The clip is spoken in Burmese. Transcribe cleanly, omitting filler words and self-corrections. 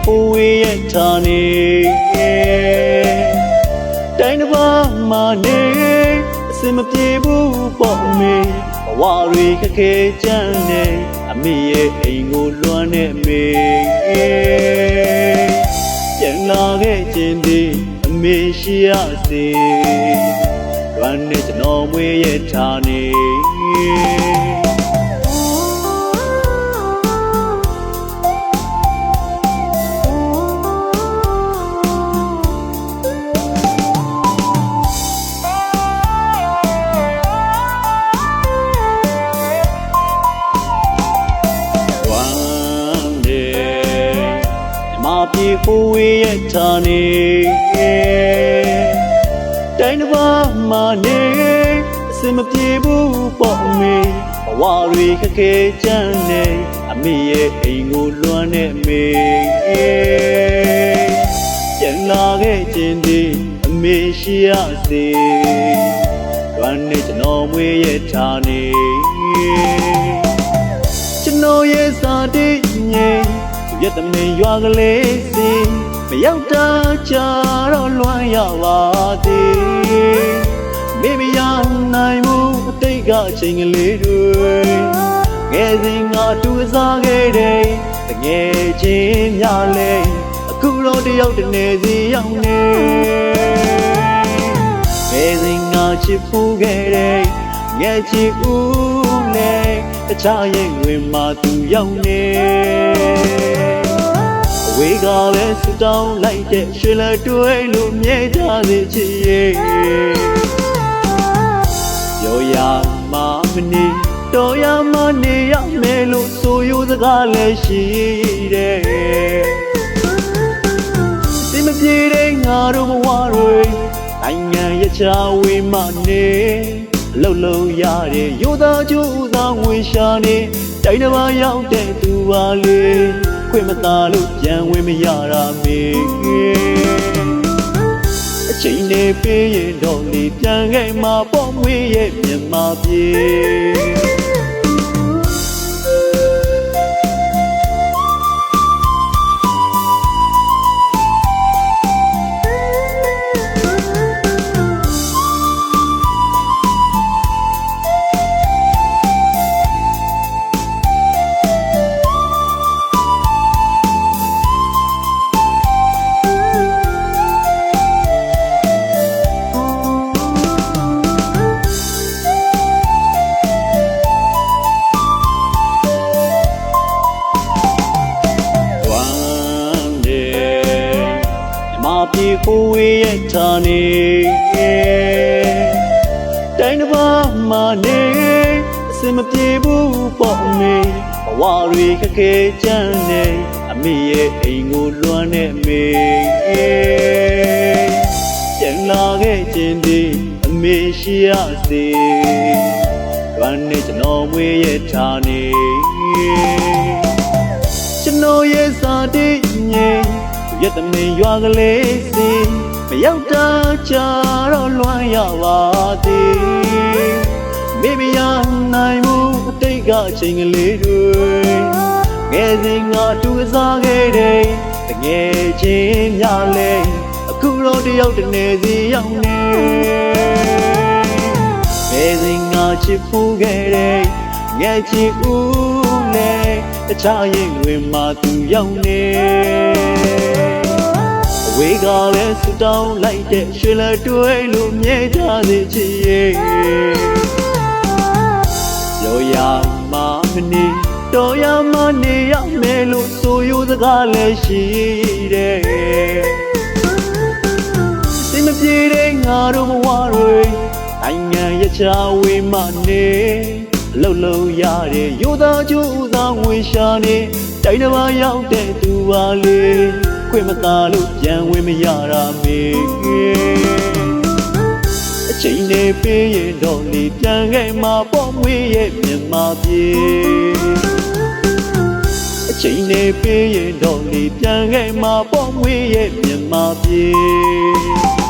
ဖို့ဝေးရဲ့ဌာနေတိုင်းတစ်ပါးမှာနေအစင်မပြေဘူးပေါ့အမေဘဝတွေခက်ခဲကြမ်းနေအမေရဲ့အိမ်ကိုလွှမ်းနေမေပြန်လာခဲ့ခြင်းသည်အမေရှိရစေလွှမ်းနေကျွန်တော်မွေးရဲ့ဌာနေပြေဖို့ဝေးရဲ့ဌာနေတိုင်းတစ်ပါးမှာနေအစင်မပြေဘူးပေါ့အမေဘဝတွေခက်ခဲကြမ်းနေအမေရဲ့အိမ်ကိုလွှမ်းနေမေပြန်လာခဲ့ခြင်းသည်အမေရှိရစေလွှမ်းနေကျွန်တော်မွေးရဲ့ဌာနေကျွန်တော်ရဲ့စာတိငြိမ်ရတမင်ရွာကလေးစီမရောက်တာကြတော့လွှမ်းရပါသေးမိမရနိုင်မှုအတိတ်ကအချိန်ကလေးတွေငယ်စဉ်ငါတူစားခဲ့တဲ့တငယ်ချင်းများလဲအခုတော့တယောက်တနေစီရောက်နေငယ်စဉ်ငါချစ်ဖူးခဲ့တဲ့ငယ်ချစ်ဦးနဲ့တခြားရဲ့ဝင်မှာသူရောက်နေဝေကပဲဆူတောင်းလိုက်တဲ့ရွှေလက်တွေးလို့မြဲထားစေချစ်ရဲ့ပြောရမှာမနေတော်ရမနေရမယ်လို့ဆိုရစကားလည်းရှိတယ်စိတ်မပြေတဲ့ငါတို့ဘဝတွေနိုင်ငံရချဝေးမှနေလှုပ်လှုပ်ရတဲ့ရိုးသားကျိုးသားဝင်ရှာနေတိုင်းတစ်ပါးရောက်တဲ့သူပါလေခွင့်မသာလို့ပြန်ဝင်မရတာမေအချိန်နဲ့ပြေးရင်တော့လေပြန်ခဲ့မှာပေါ့မွေးရဲ့မြန်မာပြေပြေဖို့ဝေးရဲ့ဌာနေတိုင်းတစ်ပါးမှာနေအစင်မပြေဘူးပေါ့အမေဘဝတွေခက်ခဲကြမ်းနေအမေရဲ့အိမ်ကိုလွှမ်းနေမေပြန်လာခဲ့ခြင်းသည်အမေရှိရစေလွှမ်းနေကျွန်တော်မွေးရဲ့ဌာနေကျွန်တော်ရဲ့စာတိငြိမ်ရတမင်ရွာကလေးစီမရောက်တာကြတော့လွှမ်းရပါသေးမိမရနိုင်မှုအတိတ်ကအချိန်ကလေးတွေငယ်စဉ်ငါတူစားခဲ့တဲ့တငယ်ချင်းများလဲအခုတော့တယောက်တနေစီရောက်နေငယ်စဉ်ငါချစ်ဖူးခဲ့တဲ့ငယ်ချစ်ဦးနဲ့တခြားရင်ဝင်မှာသူရောက်နေဝေကပဲဆူတောင်းလိုက်တဲ့ရွှေလက်တွေးလို့မြဲထားစေချစ်ရဲ့ပြောရမှာမနေတော်ရမနေရမယ်လို့ဆိုရစကားလည်းရှိတယ်စိတ်မပြေတဲ့ငါတို့ဘဝတွေနိုင်ငံရချဝေးမှနေလှုပ်လှုပ်ရတဲ့ရိုးသားကျိုးသားဝင်ရှာနေတိုင်းတစ်ပါးရောက်တဲ့သူပါလေခွင့်မသာလို့ပြန်ဝင်မရတာမေအချိန်နဲ့ပြေးရင်တော့လေပြန်ခဲ့မှာပေါ့မွေးရဲ့မြန်မာပြေအချိန်နဲ့ပြေးရင်တော့လေပြန်ခဲ့မှာပေါ့မွေးရဲ့မြန်မာပြေ